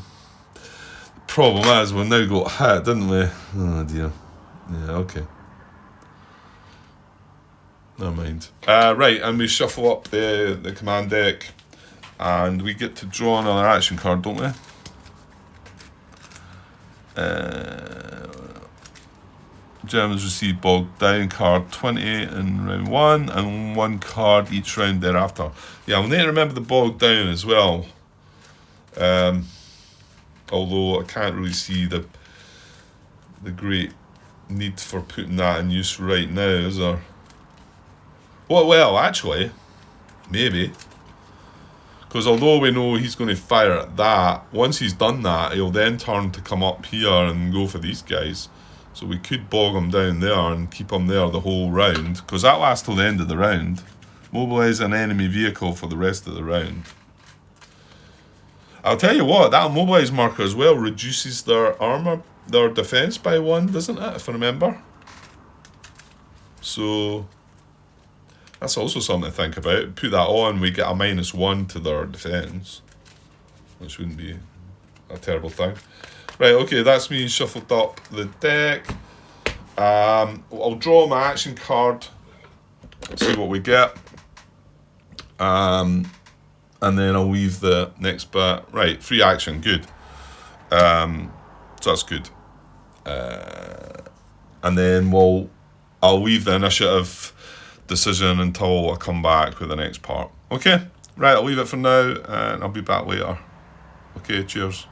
The problem is we've now got hit, didn't we? Oh dear. Yeah, okay. Never mind. Right, and we shuffle up the command deck. And we get to draw another action card, don't we? Germans receive bogged down card 20 in round 1 and 1 card each round thereafter. Yeah, we'll need to remember the bogged down as well. Although I can't really see the great need for putting that in use right now, is there? Well, actually, maybe. Because although we know he's going to fire at that, once he's done that, he'll then turn to come up here and go for these guys. So we could bog him down there and keep him there the whole round, because that lasts till the end of the round. Mobilise an enemy vehicle for the rest of the round. I'll tell you what, that mobilise marker as well reduces their armour, their defence by 1, doesn't it, if I remember? So that's also something to think about. Put that on, we get a -1 to their defence, which wouldn't be a terrible thing. Right, okay, that's me shuffled up the deck. I'll draw my action card, see what we get. And then I'll weave the next bit. Right, free action, good. So that's good. And then I'll weave the initiative decision until I come back with the next part. Okay, right, I'll leave it for now and I'll be back later. Okay, cheers.